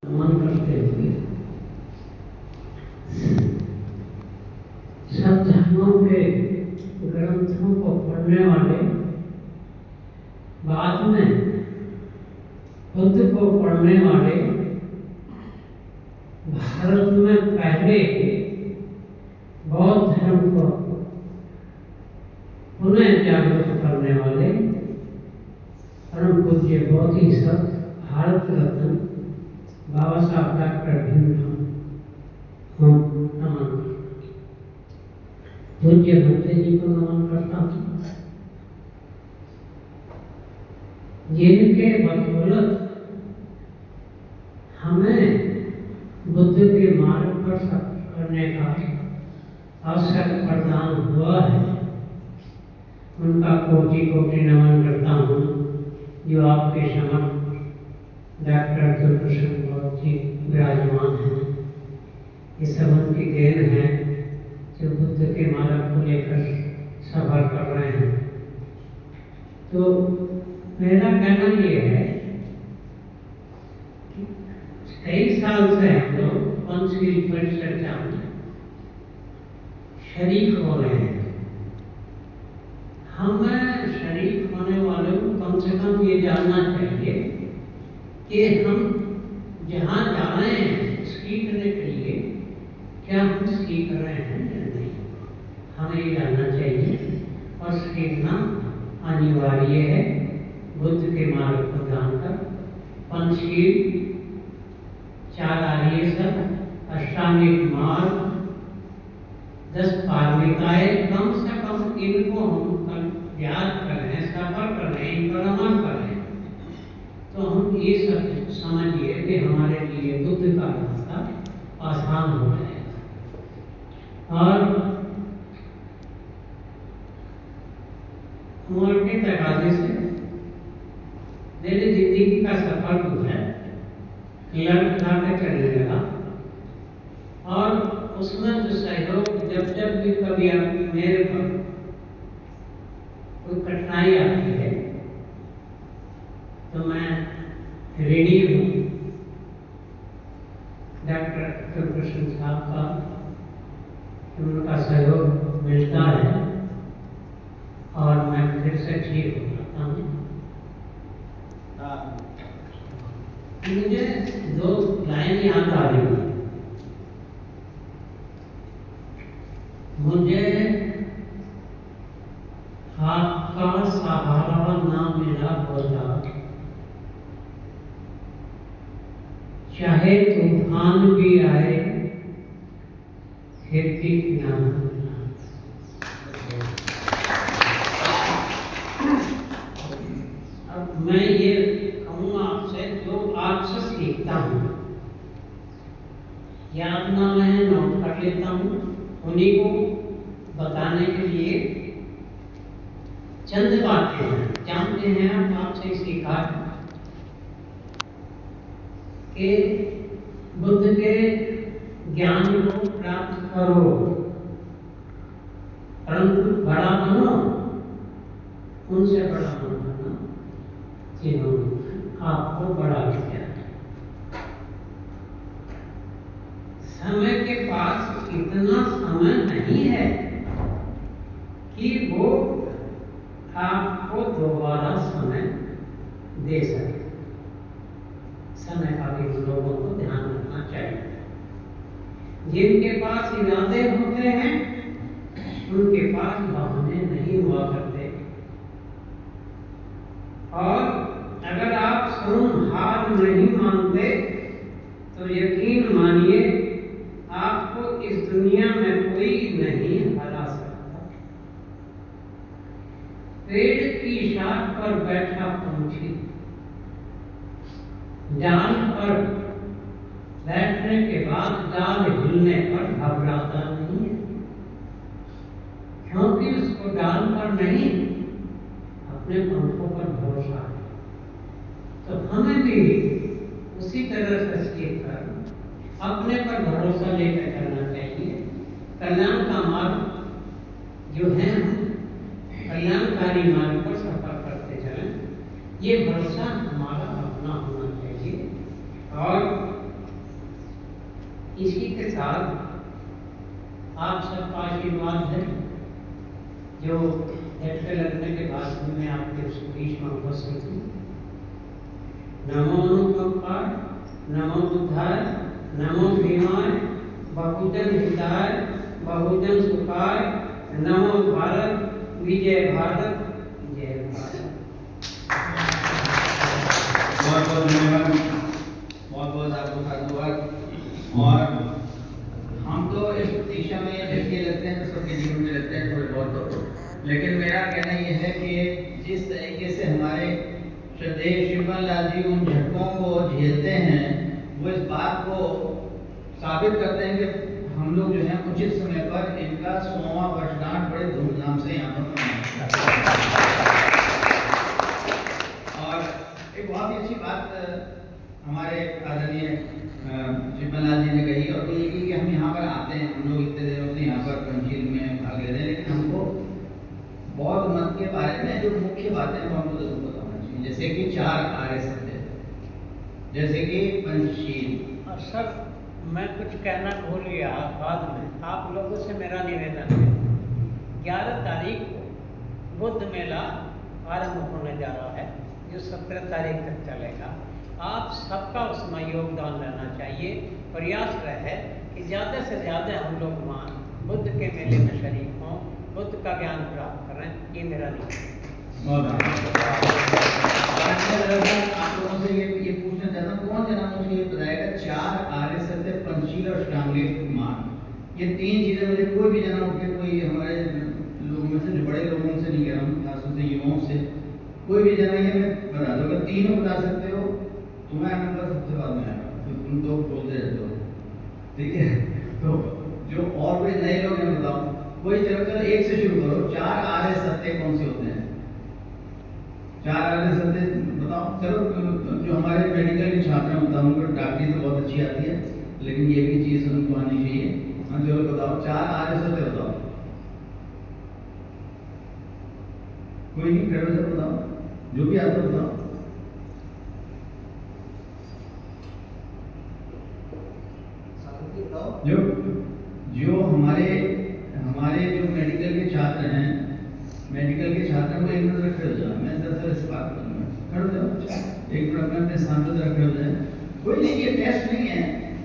मन करते हुए सब धर्मों के ग्रंथों को पढ़ने वाले बाद में बुद्ध को पढ़ने वाले भारत में पहले बौद्ध धर्म को पुनः जागृत करने वाले परम पूज्य बोधि सत्व भारत रत्न बाबा साहब डॉक्टर भीमराव हम नमन करते पूज्य भक्ति जी को नमन करता हूँ, जिनके बदौलत हमें बुद्ध के मार्ग पर सफर करने का अवसर प्रदान हुआ है। उनका कोटि कोटि नमन करता हूँ जो आपके समक्ष डॉक्टर दुर्लभ जी विराजमान हैं। ये सब उनकी देन है जो बुद्ध के मार्ग को लेकर सफर कर रहे हैं। तो मेरा कहना ये है कि कई साल से हम लोग पंचशील परिचर्चा में शरीक हो रहे हैं। हमें शरीक होने वालों को कम से कम ये जानना चाहिए कि हम जहाँ जा रहे हैं सीखने के लिए क्या हम सीख रहे हैं या नहीं, हमें ये जानना चाहिए। और सीखना अनिवार्य है। बुद्ध के मार्ग को जानकर पंचशील, चार आर्य सत्य, अष्टांगिक मार्ग, 10 पारमिताएं, कम से कम इनको हम याद करें, सफर करें, इन पर अमल करें तो हम ये सब समझिए कि हमारे लिए बुद्ध का रास्ता आसान हो जाएगा। और उम्र के तकाजे से मेरी जिंदगी का सफर जो है क्लर्क था के चलने लगा। और उसमें जो सहयोग जब भी कभी आप मेरे पर कोई कठिनाई आती है तो मैं रेडी हूँ डॉक्टर कृष्ण साहब का, उनका सहयोग मिलता है और मैं फिर से ठीक हो जाता हूँ। मुझे 2 लाइन याद आ रही है। मुझे आपका सहारा ना मिला होता, चाहे तूफान भी आए फिर भी ना मिला। अब मैं ये कहूँगा आपसे, जो आपसे सीखता हूँ या अपना मैं नोट कर लेता हूँ, उन्हीं को बताने के लिए चंद बातें हैं। जानते हैं आप, आपसे सीखा कि बुद्ध के ज्ञान को प्राप्त करो, परंतु बड़ा बनो, उनसे बड़ा मत बनो जिन्होंने आपको बड़ा किया। समय के पास इतना समय नहीं है कि वो आपको दोबारा समय दे सके। समय का भी लोगों को ध्यान रखना चाहिए। जिनके पास इरादे होते हैं उनके पास बहाने नहीं हुआ करते। और अगर आप स्वयं हार नहीं मानते तो यकीन मानिए आपको इस दुनिया में कोई नहीं हरा सकता। पेड़ की शाख पर बैठा पंछी डाल पर बैठने के बाद डाल हिलने पर घबराता नहीं है, क्योंकि उसको डाल पर नहीं अपने पंखों पर भरोसा है। तो हमें भी उसी तरह से सीखकर अपने पर भरोसा लेकर करना चाहिए। कल्याण का मार्ग जो है, कल्याणकारी मार्ग पर सफर करते चलें, ये भरोसा हमारा अपना होना चाहिए। और इसी के साथ आप सबका आशीर्वाद है जो झटके लगने के बाद मैं आपके बीच में उपस्थित हूँ। नमो अनुकंपाय, नमो बुद्धाय, नमो भीमाय, बहुजन हिताय, बहुजन सुखाय, नमो भारत, विजय भारत, जय भारत। बहुत बहुत धन्यवाद, बहुत बहुत आपको साधुवाद। और हम तो इस दिशा में झटके लगते हैं तो सबके जीवन में लगते हैं थोड़े बहुत, लेकिन मेरा कहना यह है कि जिस तरीके से हमारे श्रद्धेय श्रीमान लाल जी उन झटकों को झेलते हैं, वो इस बात को साबित करते हैं कि हम लोग जो है उचित समय पर इनका 100वां वर्षगांठ बड़े धूमधाम से यहाँ पर मनाते हैं। और एक बहुत ही अच्छी बात हमारे आदरणीय श्रीमान लाल जी ने कही, और ये कि हम यहाँ पर आते हैं, हम लोग इतने दिनों से यहाँ पर पंचील में भाग लेते हैं, लेकिन हमको बौद्ध मत के बारे में जो मुख्य बातें हैं वो हमको जरूर पता होना चाहिए, जैसे कि 4 आर्य सत्य, जैसे कि पंचशील। सर मैं कुछ कहना भूल गया बाद में, आप लोगों से मेरा निवेदन है 11 तारीख को बुद्ध मेला आरंभ होने जा रहा है जो 17 तारीख तक चलेगा। आप सबका उसमें योगदान रहना चाहिए। प्रयास रहे कि ज़्यादा से ज़्यादा हम लोग वहाँ बुद्ध के मेले में शरीक हों, बुद्ध का ज्ञान प्राप्त करें, ये मेरा निवेदन। आप लोगों से ये पूछना चाहता हूँ, कौन जना मुझे ये बताएगा 4 आर्य सत्य, पंचशील और अष्टांगिक मार्ग, ये 3 चीजें मुझे कोई भी जना उठ के, कोई हमारे लोगों में से, जो बड़े लोगों से नहीं कह रहा हूँ, खासतौर से युवाओं से, कोई भी जना ये मैं बता दो, अगर तीनों बता सकते हो तुम्हारा नंबर सबसे बाद में आएगा, तो तुम तो बोलते रहते हो, ठीक है। तो जो और कोई नए लोग हैं बताओ, कोई चलो एक से शुरू करो। 4 आर्य सत्य कौन से होते हैं? 4 आर्य सत्य बताओ। चलो जो हमारे मेडिकल के छात्र हैं बताओ, उनको डॉक्टरी तो बहुत अच्छी आती है, लेकिन ये भी चीज़ उनको आनी चाहिए। हाँ चलो बताओ, 4 आर्य सत्य बताओ। कोई नहीं, खड़े होकर बताओ, जो भी आता है बताओ। जो जो हमारे जो मेडिकल के छात्र हैं, मेडिकल के छात्रों को एक मिनट रखे हो जाओ, मैं दरअसल इस बात करूँगा, खड़े हो जाओ, एक मिनट अपने स्थान पर रखे हो जाए। कोई नहीं, ये टेस्ट नहीं है,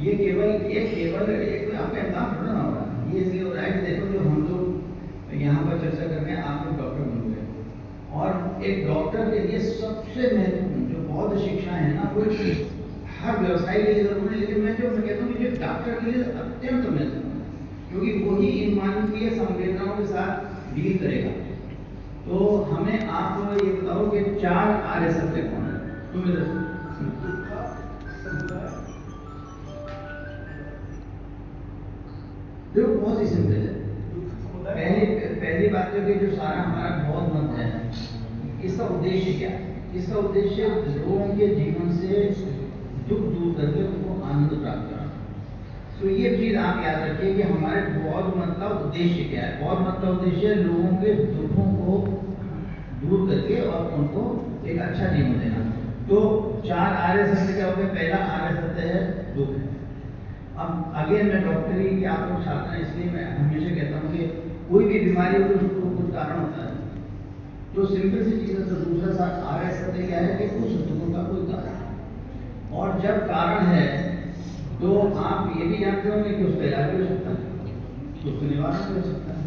ये केवल एक आपका एग्जाम थोड़ा ना हो रहा है, ये इसलिए हो रहा है कि देखो जो हम लोग यहाँ पर चर्चा कर रहे हैं, आप लोग डॉक्टर बनोगे, और एक डॉक्टर के लिए सबसे महत्वपूर्ण जो बौद्ध शिक्षा है ना, वो हर व्यवसाय के लिए जरूरी है, लेकिन मैं कहता हूँ कि जो डॉक्टर के लिए अत्यंत महत्वपूर्ण है, क्योंकि वही इन मानवीय संवेदनाओं के साथ डील करेगा। तो हमें आप ये बताओ कि 4 आर्य सत्य कौन है? तुम देखो बहुत ही सिंपल है। पहली बात तो कि जो सारा हमारा बौद्ध मत है, इसका उद्देश्य क्या है? इसका उद्देश्य लोगों के जीवन से दुख दूर करके उनको आनंद प्राप्त करना। तो ये चीज आप याद रखिए कि हमारे बौद्ध मत का उद्देश्य क्या है। बौद्ध मत का उद्देश्य लोगों के दुखों को दूर करके और उनको एक अच्छा जीवन देना। तो 4 आर्य सत्य क्या होते हैं? पहला आर्य सत्य है दुख। अब अगेन मैं डॉक्टरी के आप लोग छात्र हैं, इसलिए मैं हमेशा कहता हूँ कि कोई भी बीमारी हो तो उसको कुछ कारण होता है। तो सिंपल सी चीज़ है। तो दूसरा आर्य सत्य क्या है कि उस दुखों का कोई कारण है, और जब कारण है तो आप ये भी जानते होंगे कि उसका इलाज भी हो सकता है, उसका निवारण भी हो सकता है,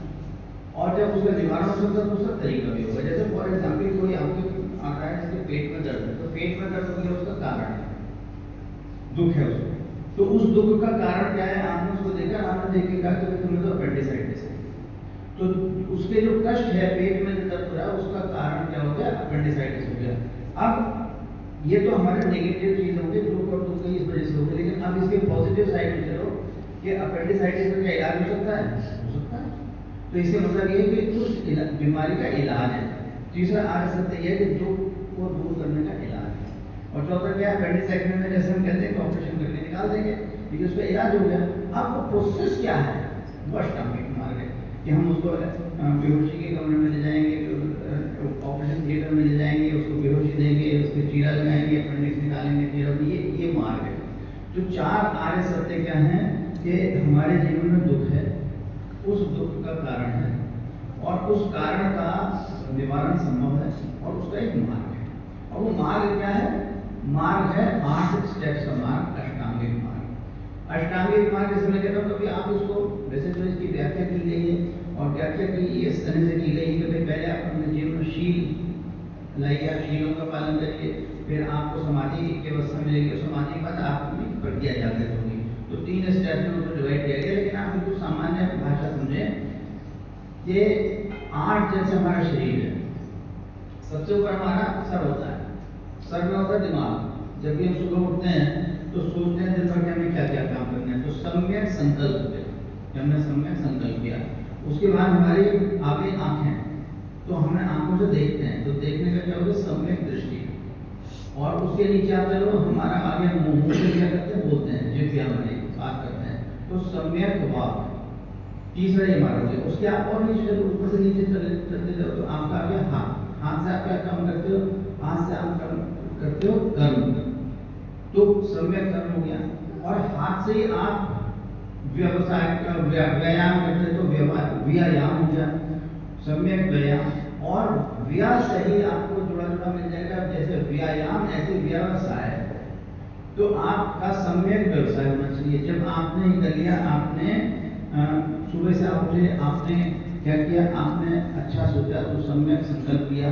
और जब उसका निवारण हो सकता है तो उसका तरीका भी होगा। जैसे फॉर एग्जाम्पल कोई आपके आर्थराइटिस के पेट में दर्द है, तो पेट में दर्द हो गया, उसका कारण है दुख है उसको। तो उस दुख का कारण क्या है? आपने उसको देखा, आपने देखेगा कि तुम्हें तो अपेंडिसाइटिस है, तो उसके जो कष्ट है पेट में जो दर्द हो रहा है उसका कारण क्या हो गया? अपेंडिसाइटिस हो गया। अब ये तो हमारे नेगेटिव चीज होंगे, दुख और दुख इस वजह से होगी, लेकिन अब इसके पॉजिटिव साइड में चलो कि अपेंडिसाइटिस का क्या इलाज हो सकता है? हो सकता है। तो इसका मतलब ये है कि उस बीमारी का इलाज है। तीसरा आर्य सत्य यह है कि दुख को दूर करने का इलाज है। और चौथा क्या है? अपेंडिसाइटिस में जैसे हम कहते हैं कि ऑपरेशन करके निकाल देंगे, लेकिन उसका इलाज हो गया। अब वो प्रोसेस क्या है? वो अष्टांगिक मार्ग है कि हम उसको बेहोशी के कमरे में ले जाएंगे, ऑपरेशन थिएटर में ले जाएंगे, उसको बेहोशी देंगे, उसको चीरा लगाएंगे, अपेंडिक्स निकालेंगे, चीरा, ये मार्ग है। जो 4 आर्य सत्य क्या हैं कि हमारे जीवन में दुख है, उस दुख का कारण है और उस कारण का निवारण संभव है और उसका एक मार्ग है। और वो मार्ग क्या है? मार्ग है 8 स्टेप्स का मार्ग, अष्टांगिक मार्ग। अष्टांगिक मार्ग जैसे मैं कहता हूँ, कभी आप उसको वैसे तो इसकी व्याख्या की गई है और व्याख्या की इस तरह से की गई कि भाई पहले आप अपने जीवन में शील लाइए, शीलों का पालन करिए, फिर आपको समाधि की अवस्था मिलेगी और समाधि के बाद आपकी प्रज्ञा जागृत होगी। तो 3 स्टेप में उसको डिवाइड किया गया। लेकिन आप बिल्कुल सामान्य भाषा समझें कि 8 जैसे हमारा शरीर है, सबसे ऊपर हमारा सर होता है, सर में होता है दिमाग। जब भी हम सुबह उठते हैं तो सोचते हैं दिन भर के हमें क्या क्या काम करना है, तो सम्यक संकल्प है कि हमने सम्यक संकल्प किया। उसके बाद हमारी आगे आंखें, तो हमें आंखों से देखते हैं, तो देखने का क्या होता है? सम्यक दृष्टि। और उसके नीचे आप चलो, हमारा आगे मुंह से क्या करते हैं? बोलते हैं, जिह्वा हमारी बात करते हैं, तो सम्यक वाक् तीसरा ही हमारा हो गया। उसके आप और नीचे चलो, ऊपर से नीचे चलते जाओ तो आपका आ गया हाथ। हाथ से आप क्या काम करते हो? हाथ से आप काम करते हो कर्म, तो सम्यक कर्म हो गया। और हाथ से ही आप व्यवसाय का व्यायाम करते हो, तो व्यायाम हो गया, सम्यक व्यायाम। और व्या से ही आपको जुड़ा जुड़ा मिल जाएगा, जैसे व्यायाम ऐसे व्यवसाय, तो आपका सम्यक व्यवसाय होना चाहिए। जब आपने कर लिया, आपने सुबह से आप उठे, आपने क्या किया? आपने अच्छा सोचा तो सम्यक संकल्प लिया,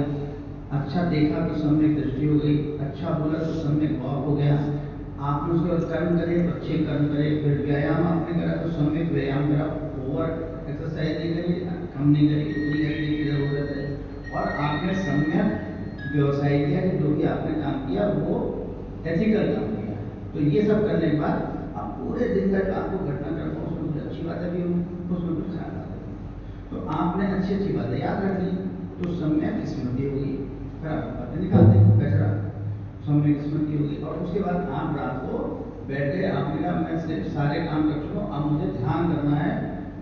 अच्छा देखा तो सम्यक दृष्टि हो गई, अच्छा बोला तो सम्यक भाव हो गया। आपने उसके बाद कर्म करे तो अच्छे कर्म करे, फिर व्यायाम आपने करा तो सम्यक व्यायाम करा, ओवर एक्सरसाइज नहीं करी, कम नहीं करी, इतनी करने की जरूरत है। और आपने सम्यक व्यवसाय किया कि जो भी आपने काम किया वो एथिकल काम किया। तो ये सब करने के बाद आप पूरे दिन तक आपको घटनाक्रम हो, उसमें कुछ अच्छी बातें भी होंगी, उसमें कुछ खराब बातें होंगी, तो आपने अच्छी अच्छी बातें याद रख ली, तो सम्यक स्मृति होगी। खराब बातें निकाल दें, कचरा, सम्यक स्मृति होगी। और उसके बाद आप रात को बैठ गए, आपने कहा मैं सिर्फ सारे काम कर चुका हूँ, अब मुझे ध्यान करना है,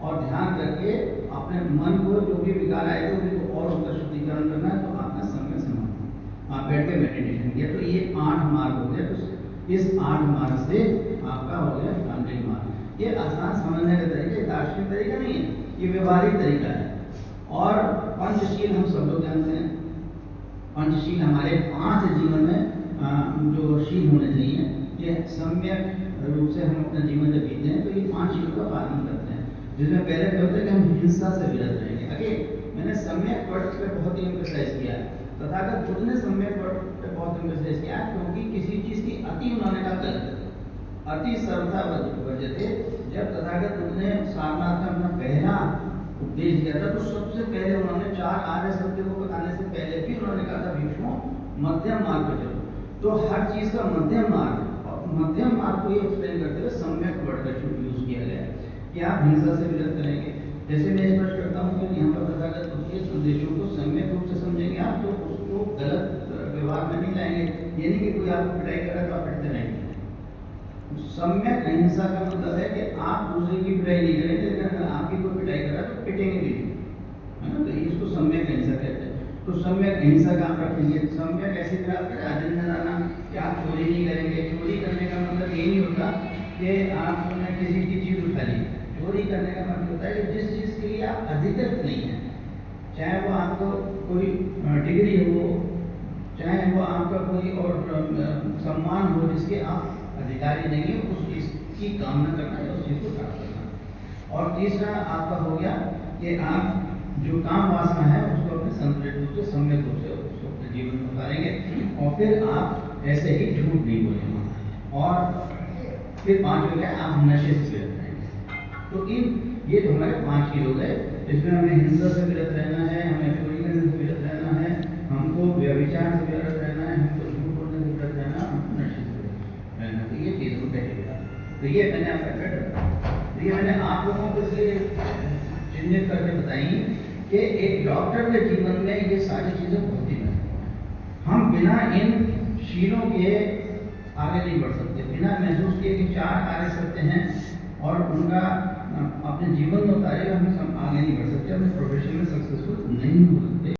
और ध्यान करके अपने मन को जो भी विकार आए तो उनको और उसका शुद्धिकरण करना है, तो आपने समय समाधि, आप बैठ के मेडिटेशन किया। तो ये 8 मार्ग हो गए। तो इस 8 मार्ग से आपका हो गया तांत्रिक मार्ग। ये आसान समझने का तरीका, दार्शनिक तरीका नहीं है, ये व्यवहारिक तरीका है। और पंचशील हम सब लोग जानते हैं, पंचशील हमारे 5 जीवन में जो शील होने चाहिए, ये सम्यक रूप से हम अपने जीवन में जीते हैं, तो ये 5 शीलों का पालन करते हैं। जिसमें पहले क्या होता है कि हम हिंसा से विरत रहेंगे। अगे मैंने सम्यक वर्ड पे बहुत ही एम्फसाइज किया, तथागत बुद्ध ने सम्यक वर्ड पे बहुत एम्फसाइज किया, क्योंकि किसी चीज की अति उन्होंने कहा गलत, अति सर्वथा वर्जते। जब तथागत बुद्ध ने सारनाथ का अपना पहला उपदेश दिया था, तो सबसे पहले उन्होंने 4 आर्य सत्य को बताने से पहले भी उन्होंने कहा था भीष्मो मध्यम मार्ग पर चलो। तो हर चीज का मध्यम मार्ग, और मध्यम मार्ग को ये एक्सप्लेन करते हुए सम्यक वर्ड का यूज किया गया है कि आप हिंसा से विरत करेंगे। जैसे मैं स्पष्ट करता हूँ कि यहाँ पर तथागत बुद्ध के संदेशों को सम्यक रूप से समझेंगे आप, तो उसको गलत व्यवहार में नहीं लाएंगे। ये नहीं कि कोई आपको पिटाई कर रहा है तो आप पिटते रहेंगे। सम्यक अहिंसा का मतलब है कि आप दूसरे की पिटाई नहीं करेंगे, लेकिन अगर आपकी कोई पिटाई कर रहा है तो पिटेंगे भी, है ना। तो इसको सम्यक अहिंसा कहते हैं। तो सम्यक अहिंसा का आप रखेंगे। सम्यक ऐसी तरह आप अजन्यदाना कि आप चोरी नहीं करेंगे। चोरी करने का मतलब ये नहीं होता कि आपने किसी की चीज उठा ली। चोरी करने का मतलब होता है कि जिस चीज के लिए आप अधिकृत नहीं है, चाहे वो आपको कोई डिग्री हो, चाहे वो आपका कोई और सम्मान हो जिसके आप अधिकारी नहीं है, उस चीज की कामना करना है, उस चीज को प्राप्त करना। और तीसरा आपका हो गया कि आप जो काम वासना है उसको अपने संतुलित रूप से, सम्यक रूप से उसको अपने जीवन में उतारेंगे। और फिर आप ऐसे ही झूठ नहीं बोलेंगे। और फिर 5 हो गया, आप नशे से विरत रहेंगे। तो ये जो हमारे 5 चीज हो गए, इसमें हमें हिंसा से विरत रहना है, हमें चोरी करने से विरत रहना है, हमको व्यभिचार से विरत रहना है, हमको झूठ बोलने से विरत रहना है, हमको नशे से विरत रहना है। तो ये चीज़ को पहले बता, तो ये मैंने आपका फिट रखा। तो ये मैंने आप लोगों को इसलिए चिन्हित करके बताई कि एक डॉक्टर के जीवन में ये सारी चीज़ें बहुत ही महत्वपूर्ण है। हम बिना इन शीलों के आगे नहीं बढ़ सकते, बिना महसूस किए कि 4 आर्य सत्य हैं और उनका अपने जीवन में उतारे हम आगे नहीं बढ़ सकते, अपने प्रोफेशन में सक्सेसफुल नहीं हो सकते।